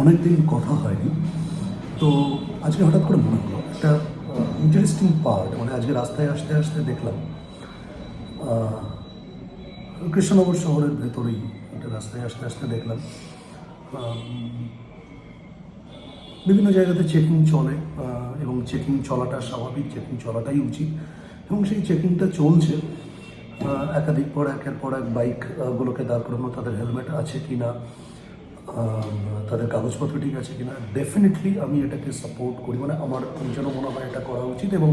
অনেকদিন কথা হয়নি, তো আজকে হঠাৎ করে মনে হলো একটা ইন্টারেস্টিং পার্ট। মানে আজকে রাস্তায় আসতে আসতে দেখলাম কৃষ্ণনগর শহরের ভেতরেই একটা রাস্তায় আসতে আসতে দেখলাম বিভিন্ন জায়গাতে চেকিং চলে, এবং চেকিং চলাটা স্বাভাবিক, চেকিং চলাটাই উচিত, এবং সেই চেকিংটা চলছে। একাধিক পর একের পর এক বাইকগুলোকে দাঁড় করানো, তাদের হেলমেট আছে কি না, তাদের কাগজপত্র ঠিক আছে কিনা। ডেফিনেটলি আমি এটাকে সাপোর্ট করি, মানে আমার যেন মনে হয় এটা করা উচিত, এবং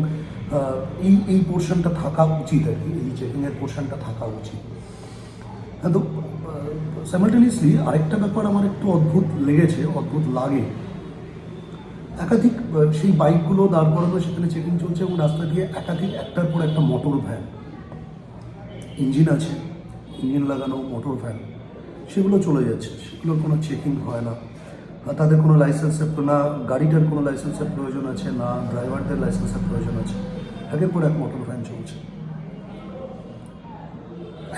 এই পোর্শনটা থাকা উচিত আর কি, এই চেকিংয়ের পোর্শনটা থাকা উচিত। হ্যাঁ, তো সাইমালটেনিয়াসলি আরেকটা ব্যাপার আমার একটু অদ্ভুত লেগেছে, অদ্ভুত লাগে। একাধিক সেই বাইকগুলো দাঁড় করানো, সেখানে চেকিং চলছে, এবং রাস্তা দিয়ে একাধিক একটার পর একটা মোটর ভ্যান, ইঞ্জিন আছে, ইঞ্জিন লাগানো মোটর ভ্যান, সেগুলো চলে যাচ্ছে। সেগুলোর কোনো চেকিং হয় না, তাদের কোনো লাইসেন্সের, না গাড়িটার কোনো লাইসেন্সের প্রয়োজন আছে, না ড্রাইভারদের লাইসেন্সের প্রয়োজন আছে। একের পর এক মোটর ভ্যান চলছে।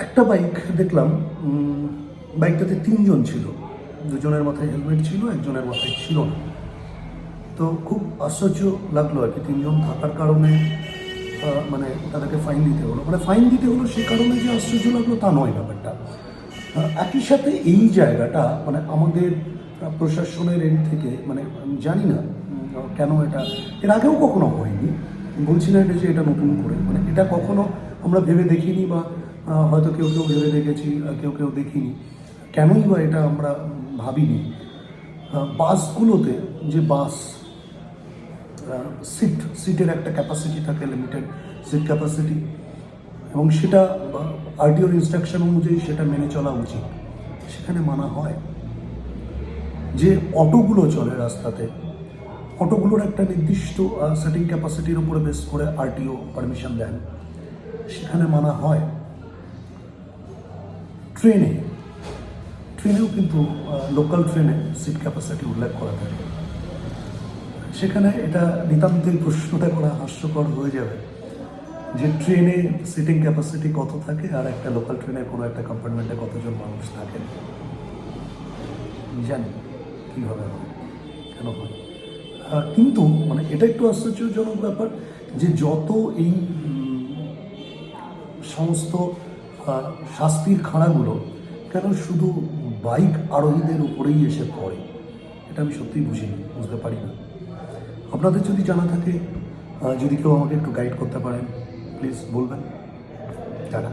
একটা বাইক দেখলাম, বাইকটাতে 3 জন ছিল, 2 জনের মাথায় হেলমেট ছিল, একজনের মাথায় ছিল না। তো খুব আশ্চর্য লাগলো আর কি, 3 জন থাকার কারণে মানে তাদেরকে ফাইন দিতে হলো। মানে ফাইন দিতে হলো সে কারণে যে আশ্চর্য লাগলো তা নয় ব্যাপারটা। একই সাথে এই জায়গাটা মানে আমাদের প্রশাসনের এন্ড থেকে, মানে আমি জানি না কেন এটা এর আগেও কখনো হয়নি, বলছি না এটা যে এটা নতুন করে, মানে এটা কখনো আমরা ভেবে দেখিনি, বা হয়তো কেউ কেউ ভেবে দেখেছি, কেউ কেউ দেখিনি, কেনই বা এটা আমরা ভাবিনি। বাসগুলোতে যে বাস সিটের একটা ক্যাপাসিটি থাকে, লিমিটেড সিট ক্যাপাসিটি, এবং সেটা আরটিওর ইনস্ট্রাকশন অনুযায়ী সেটা মেনে চলা উচিত, সেখানে মানা হয়। যে অটোগুলো চলে রাস্তাতে, অটোগুলোর একটা নির্দিষ্ট সেটিং ক্যাপাসিটির উপরে বেস করে আরটিও পারমিশন দেন, সেখানে মানা হয়। ট্রেনেও কিন্তু লোকাল ট্রেনে সিট ক্যাপাসিটি উল্লেখ করা থাকে। সেখানে এটা নিতান্তই প্রশ্নটা করা হাস্যকর হয়ে যাবে যে ট্রেনে সিটিং ক্যাপাসিটি কত থাকে, আর একটা লোকাল ট্রেনে কোনো একটা কম্পার্টমেন্টে কতজন মানুষ থাকেন। জানি কীভাবে হয়, কেন হয়, কিন্তু মানে এটা একটু আশ্চর্যজনক ব্যাপার যে যত এই সমস্ত শাস্তির খাঁড়াগুলো কেন শুধু বাইক আরোহীদের উপরেই এসে পড়ে, এটা আমি সত্যিই বুঝতে পারি না। আপনাদের যদি জানা থাকে, যদি কেউ আমাকে একটু গাইড করতে পারেন, প্লিজ বলবেন। টাটা।